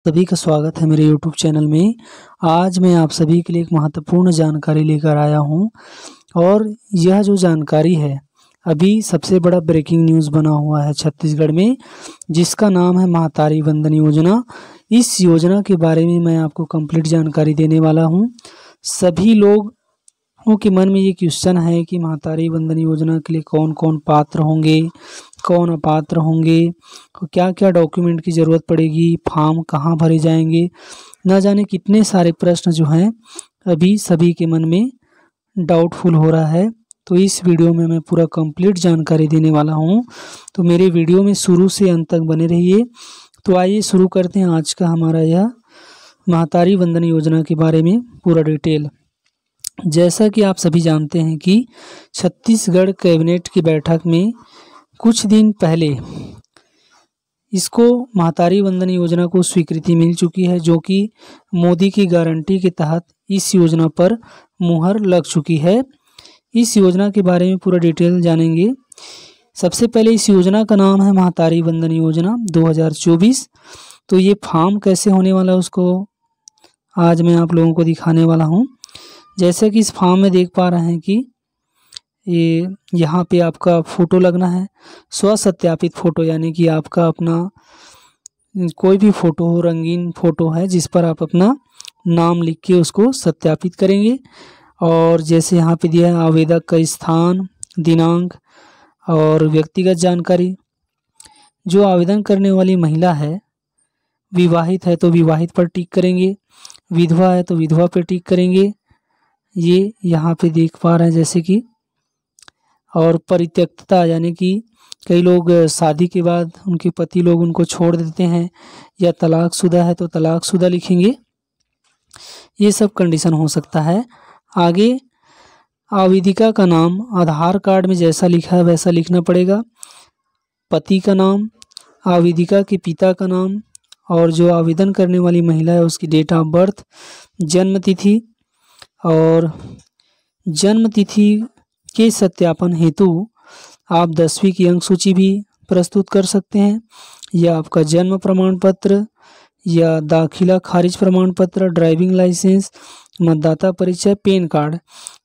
सभी का स्वागत है मेरे YouTube चैनल में। आज मैं आप सभी के लिए एक महत्वपूर्ण जानकारी लेकर आया हूं और यह जो जानकारी है अभी सबसे बड़ा ब्रेकिंग न्यूज़ बना हुआ है छत्तीसगढ़ में, जिसका नाम है महातारी वंदन योजना। इस योजना के बारे में मैं आपको कंप्लीट जानकारी देने वाला हूं। सभी लोगों के मन में ये क्वेश्चन है कि महातारी वंदन योजना के लिए कौन कौन पात्र होंगे, कौन अपात्र होंगे, क्या क्या डॉक्यूमेंट की ज़रूरत पड़ेगी, फॉर्म कहाँ भरे जाएंगे, न जाने कितने सारे प्रश्न जो हैं अभी सभी के मन में डाउटफुल हो रहा है। तो इस वीडियो में मैं पूरा कंप्लीट जानकारी देने वाला हूं, तो मेरे वीडियो में शुरू से अंत तक बने रहिए। तो आइए शुरू करते हैं आज का हमारा यह महातारी वंदन योजना के बारे में पूरा डिटेल। जैसा कि आप सभी जानते हैं कि छत्तीसगढ़ कैबिनेट की बैठक में कुछ दिन पहले इसको महातारी वंदन योजना को स्वीकृति मिल चुकी है, जो कि मोदी की गारंटी के तहत इस योजना पर मुहर लग चुकी है। इस योजना के बारे में पूरा डिटेल जानेंगे। सबसे पहले इस योजना का नाम है महातारी वंदन योजना 2024। तो ये फॉर्म कैसे होने वाला है उसको आज मैं आप लोगों को दिखाने वाला हूँ। जैसे कि इस फॉर्म में देख पा रहे हैं कि ये यहाँ पे आपका फ़ोटो लगना है, स्वसत्यापित फ़ोटो, यानी कि आपका अपना कोई भी फ़ोटो हो, रंगीन फ़ोटो है जिस पर आप अपना नाम लिख के उसको सत्यापित करेंगे। और जैसे यहाँ पे दिया है आवेदक का स्थान, दिनांक और व्यक्तिगत जानकारी। जो आवेदन करने वाली महिला है, विवाहित है तो विवाहित पर टिक करेंगे, विधवा है तो विधवा पर टिक करेंगे, ये यहाँ पे देख पा रहे हैं जैसे कि। और परित्यक्तता, यानी कि कई लोग शादी के बाद उनके पति लोग उनको छोड़ देते हैं, या तलाकशुदा है तो तलाकशुदा लिखेंगे। ये सब कंडीशन हो सकता है। आगे आवेदिका का नाम आधार कार्ड में जैसा लिखा है वैसा लिखना पड़ेगा। पति का नाम, आवेदिका के पिता का नाम और जो आवेदन करने वाली महिला है उसकी डेट ऑफ बर्थ, जन्म तिथि और जन्म तिथि के सत्यापन हेतु आप 10वीं की अंक सूची भी प्रस्तुत कर सकते हैं, या आपका जन्म प्रमाण पत्र या दाखिला खारिज प्रमाण पत्र, ड्राइविंग लाइसेंस, मतदाता परिचय, पैन कार्ड,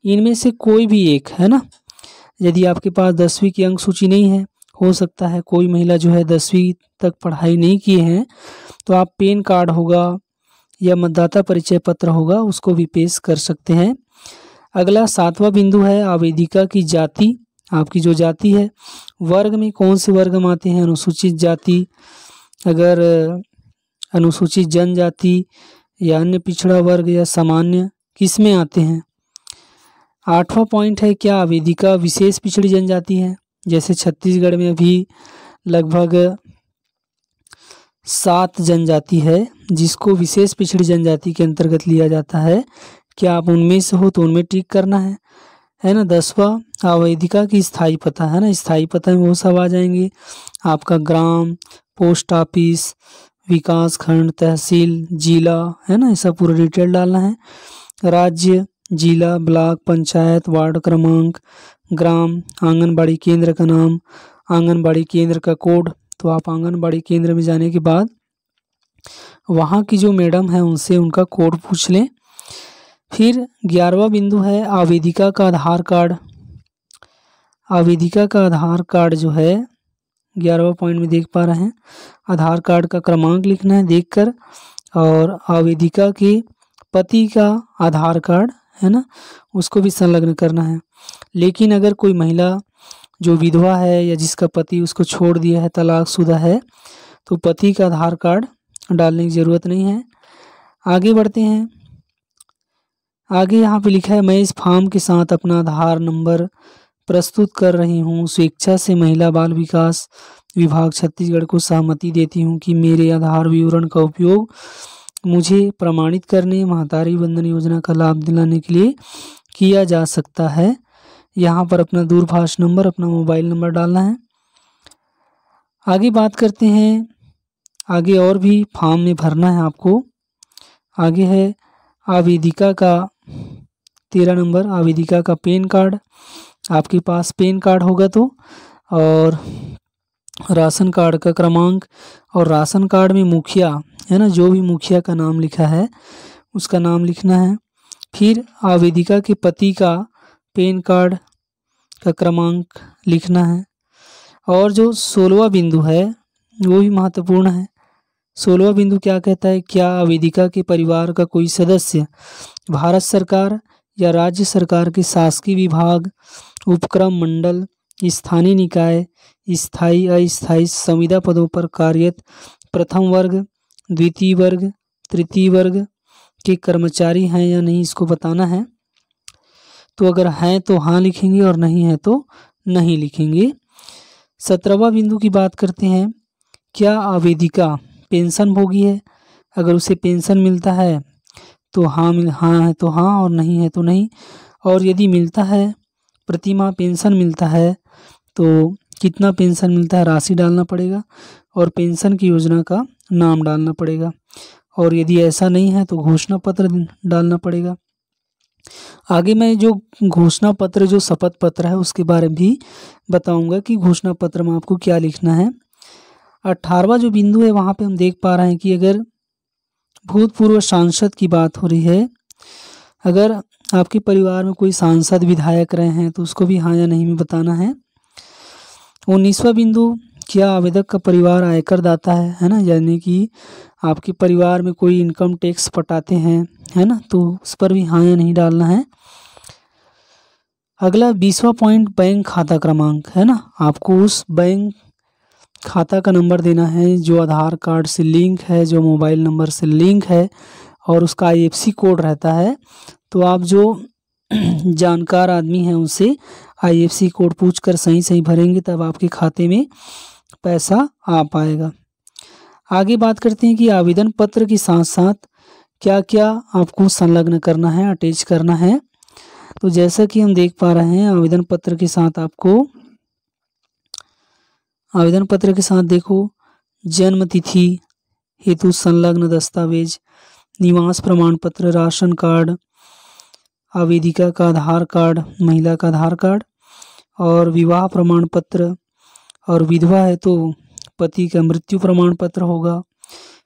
इनमें से कोई भी एक है ना। यदि आपके पास 10वीं की अंक सूची नहीं है, हो सकता है कोई महिला जो है 10वीं तक पढ़ाई नहीं किए हैं, तो आप पैन कार्ड होगा या मतदाता परिचय पत्र होगा उसको भी पेश कर सकते हैं। अगला 7वां बिंदु है आवेदिका की जाति। आपकी जो जाति है, वर्ग में कौन से वर्ग में आते हैं, अनुसूचित जाति, अगर अनुसूचित जनजाति या अन्य पिछड़ा वर्ग या सामान्य, किस में आते हैं। 8वां पॉइंट है क्या आवेदिका विशेष पिछड़ी जनजाति है। जैसे छत्तीसगढ़ में अभी लगभग 7 जनजाति है जिसको विशेष पिछड़ी जनजाति के अंतर्गत लिया जाता है। क्या आप उनमें से हो तो उनमें टिक करना है ना। 10वां आवेदिका की स्थायी पता है ना। स्थायी पता में वो सब आ जाएंगे, आपका ग्राम, पोस्ट ऑफिस, विकास खंड, तहसील, जिला, है ना, ऐसा पूरा डिटेल डालना है। राज्य, जिला, ब्लॉक, पंचायत, वार्ड क्रमांक, ग्राम, आंगनबाड़ी केंद्र का नाम, आंगनबाड़ी केंद्र का कोड। तो आप आंगनबाड़ी केंद्र में जाने के बाद वहाँ की जो मैडम है उनसे उनका कोड पूछ लें। फिर 11वां बिंदु है आवेदिका का आधार कार्ड। आवेदिका का आधार कार्ड जो है 11वां पॉइंट में देख पा रहे हैं, आधार कार्ड का क्रमांक लिखना है देखकर, और आवेदिका के पति का आधार कार्ड है ना उसको भी संलग्न करना है। लेकिन अगर कोई महिला जो विधवा है या जिसका पति उसको छोड़ दिया है, तलाकशुदा है, तो पति का आधार कार्ड डालने की ज़रूरत नहीं है। आगे बढ़ते हैं। आगे यहाँ पे लिखा है मैं इस फॉर्म के साथ अपना आधार नंबर प्रस्तुत कर रही हूँ। स्वेच्छा से महिला बाल विकास विभाग छत्तीसगढ़ को सहमति देती हूँ कि मेरे आधार विवरण का उपयोग मुझे प्रमाणित करने, महातारी वंदन योजना का लाभ दिलाने के लिए किया जा सकता है। यहाँ पर अपना दूरभाष नंबर, अपना मोबाइल नंबर डालना है। आगे बात करते हैं, आगे और भी फॉर्म में भरना है आपको। आगे है आवेदिका का 13 नंबर, आवेदिका का पैन कार्ड। आपके पास पैन कार्ड होगा तो, और राशन कार्ड का क्रमांक और राशन कार्ड में मुखिया है ना, जो भी मुखिया का नाम लिखा है उसका नाम लिखना है। फिर आवेदिका के पति का पैन कार्ड का क्रमांक लिखना है। और जो 16वां बिंदु है वो भी महत्वपूर्ण है। 16वां बिंदु क्या कहता है, क्या आवेदिका के परिवार का कोई सदस्य भारत सरकार या राज्य सरकार के शासकीय विभाग, उपक्रम, मंडल, स्थानीय निकाय, स्थायी अस्थायी संविदा पदों पर कार्यरत प्रथम वर्ग, द्वितीय वर्ग, तृतीय वर्ग के कर्मचारी हैं या नहीं, इसको बताना है। तो अगर हैं तो हाँ लिखेंगे और नहीं है तो नहीं लिखेंगे। 17वां बिंदु की बात करते हैं, क्या आवेदिका पेंशन भोगी है। अगर उसे पेंशन मिलता है तो हाँ है तो हाँ और नहीं है तो नहीं। और यदि मिलता है, प्रति माह पेंशन मिलता है तो कितना पेंशन मिलता है राशि डालना पड़ेगा और पेंशन की योजना का नाम डालना पड़ेगा। और यदि ऐसा नहीं है तो घोषणा पत्र डालना पड़ेगा। आगे मैं जो घोषणा पत्र, जो शपथ पत्र है उसके बारे में भी बताऊंगा कि घोषणा पत्र में आपको क्या लिखना है। 18वां जो बिंदु है वहाँ पे हम देख पा रहे हैं कि अगर भूतपूर्व सांसद की बात हो रही है, अगर आपके परिवार में कोई सांसद विधायक रहे हैं तो उसको भी हाँ या नहीं में बताना है। 19वां बिंदु, क्या आवेदक का परिवार आयकर दाता है ना, यानी कि आपके परिवार में कोई इनकम टैक्स पटाते हैं, है ना, तो उस पर भी हाँ या नहीं डालना है। अगला 20वां पॉइंट, बैंक खाता क्रमांक है ना, आपको उस बैंक खाता का नंबर देना है जो आधार कार्ड से लिंक है, जो मोबाइल नंबर से लिंक है और उसका IFSC कोड रहता है। तो आप जो जानकार आदमी हैं उनसे IFSC कोड पूछकर सही सही भरेंगे तब आपके खाते में पैसा आ पाएगा। आगे बात करते हैं कि आवेदन पत्र के साथ साथ क्या क्या आपको संलग्न करना है, अटैच करना है। तो जैसा कि हम देख पा रहे हैं, आवेदन पत्र के साथ आपको आवेदन पत्र के साथ देखो, जन्म तिथि हेतु संलग्न दस्तावेज, निवास प्रमाण पत्र, राशन कार्ड, आवेदिका का आधार कार्ड, महिला का आधार कार्ड और विवाह प्रमाण पत्र, और विधवा है तो पति का मृत्यु प्रमाण पत्र होगा।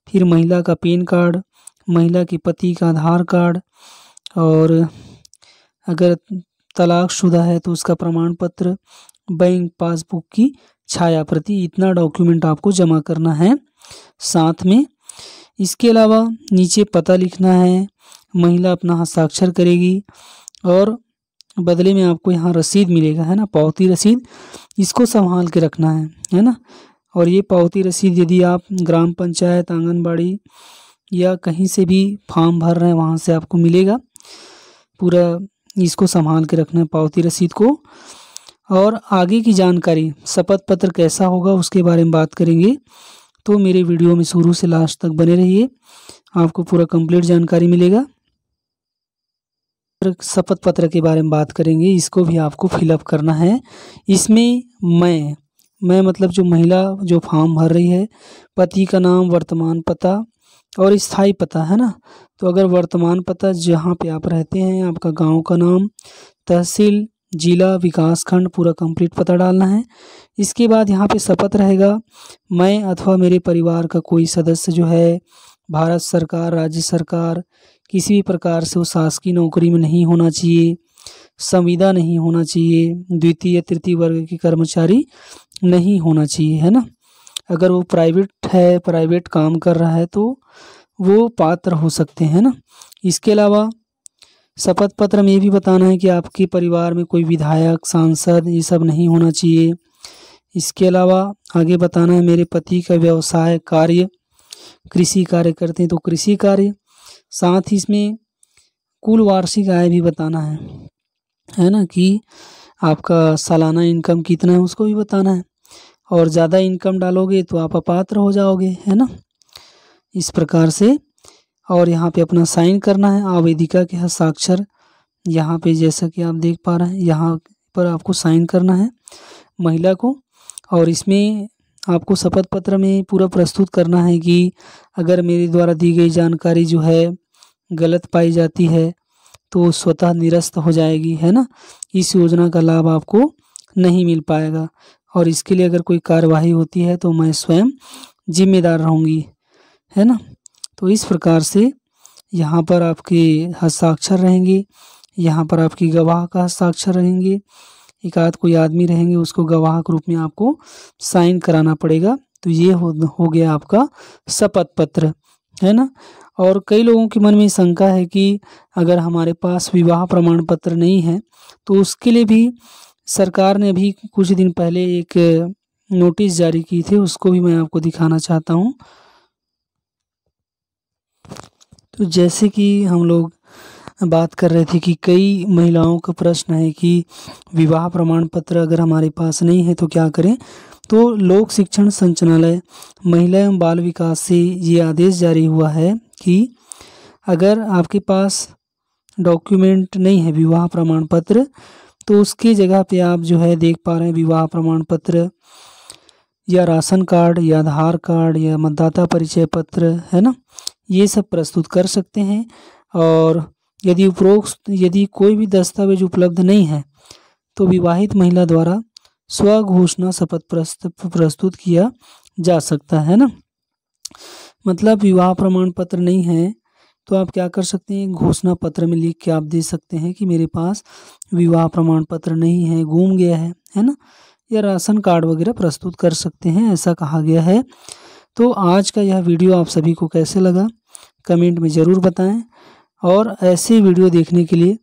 फिर महिला का पैन कार्ड, महिला के पति का आधार कार्ड, और अगर तलाकशुदा है तो उसका प्रमाण पत्र, बैंक पासबुक की छाया प्रति। इतना डॉक्यूमेंट आपको जमा करना है साथ में। इसके अलावा नीचे पता लिखना है, महिला अपना हस्ताक्षर करेगी और बदले में आपको यहाँ रसीद मिलेगा, है ना, पावती रसीद, इसको संभाल के रखना है ना। और ये पावती रसीद यदि आप ग्राम पंचायत, आंगनबाड़ी या कहीं से भी फॉर्म भर रहे हैं वहाँ से आपको मिलेगा। पूरा इसको संभाल के रखना है पावती रसीद को। और आगे की जानकारी, शपथ पत्र कैसा होगा उसके बारे में बात करेंगे, तो मेरे वीडियो में शुरू से लास्ट तक बने रहिए, आपको पूरा कंप्लीट जानकारी मिलेगा। शपथ पत्र के बारे में बात करेंगे, इसको भी आपको फिलअप करना है। इसमें मैं मतलब जो महिला जो फॉर्म भर रही है, पति का नाम, वर्तमान पता और स्थायी पता, है ना। तो अगर वर्तमान पता जहाँ पे आप रहते हैं, आपका गांव का नाम, तहसील, जिला, विकास खंड, पूरा कंप्लीट पता डालना है। इसके बाद यहाँ पे शपथ रहेगा, मैं अथवा मेरे परिवार का कोई सदस्य जो है भारत सरकार, राज्य सरकार, किसी भी प्रकार से वो शासकीय नौकरी में नहीं होना चाहिए, संविदा नहीं होना चाहिए, द्वितीय या तृतीय वर्ग के कर्मचारी नहीं होना चाहिए, है ना। अगर वो प्राइवेट है, प्राइवेट काम कर रहा है तो वो पात्र हो सकते हैं ना। इसके अलावा शपथ पत्र में ये भी बताना है कि आपके परिवार में कोई विधायक, सांसद, ये सब नहीं होना चाहिए। इसके अलावा आगे बताना है, मेरे पति का व्यवसाय, कार्य, कृषि कार्य करते हैं तो कृषि कार्य। साथ ही इसमें कुल वार्षिक आय भी बताना है ना, कि आपका सालाना इनकम कितना है उसको भी बताना है। और ज़्यादा इनकम डालोगे तो आप अपात्र हो जाओगे, है ना, इस प्रकार से। और यहाँ पे अपना साइन करना है, आवेदिका के हस्ताक्षर यहाँ पे जैसा कि आप देख पा रहे हैं, यहाँ पर आपको साइन करना है महिला को। और इसमें आपको शपथ पत्र में पूरा प्रस्तुत करना है कि अगर मेरे द्वारा दी गई जानकारी जो है गलत पाई जाती है तो स्वतः निरस्त हो जाएगी, है ना, इस योजना का लाभ आपको नहीं मिल पाएगा। और इसके लिए अगर कोई कार्यवाही होती है तो मैं स्वयं जिम्मेदार रहूँगी, है ना। तो इस प्रकार से यहाँ पर आपके हस्ताक्षर रहेंगे, यहाँ पर आपकी गवाह का हस्ताक्षर रहेंगे, एक आध कोई आदमी रहेंगे, उसको गवाह के रूप में आपको साइन कराना पड़ेगा। तो ये हो गया आपका शपथ पत्र, है ना। और कई लोगों के मन में शंका है कि अगर हमारे पास विवाह प्रमाण पत्र नहीं है तो उसके लिए भी सरकार ने अभी कुछ दिन पहले एक नोटिस जारी की थी, उसको भी मैं आपको दिखाना चाहता हूँ। तो जैसे कि हम लोग बात कर रहे थे कि कई महिलाओं का प्रश्न है कि विवाह प्रमाण पत्र अगर हमारे पास नहीं है तो क्या करें। तो लोक शिक्षण संचालनालय महिला एवं बाल विकास से ये आदेश जारी हुआ है कि अगर आपके पास डॉक्यूमेंट नहीं है विवाह प्रमाण पत्र, तो उसकी जगह पे आप जो है देख पा रहे हैं विवाह प्रमाण पत्र या राशन कार्ड या आधार कार्ड या मतदाता परिचय पत्र, है ना, ये सब प्रस्तुत कर सकते हैं। और यदि उपरोक्त यदि कोई भी दस्तावेज उपलब्ध नहीं है तो विवाहित महिला द्वारा स्वघोषणा शपथ प्रस्तुत किया जा सकता है ना। मतलब विवाह प्रमाण पत्र नहीं है तो आप क्या कर सकते हैं, घोषणा पत्र में लिख के आप दे सकते हैं कि मेरे पास विवाह प्रमाण पत्र नहीं है, गुम गया है ना, या राशन कार्ड वगैरह प्रस्तुत कर सकते हैं, ऐसा कहा गया है। तो आज का यह वीडियो आप सभी को कैसे लगा कमेंट में ज़रूर बताएं, और ऐसे वीडियो देखने के लिए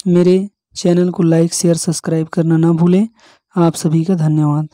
मेरे चैनल को लाइक शेयर सब्सक्राइब करना ना भूलें। आप सभी का धन्यवाद।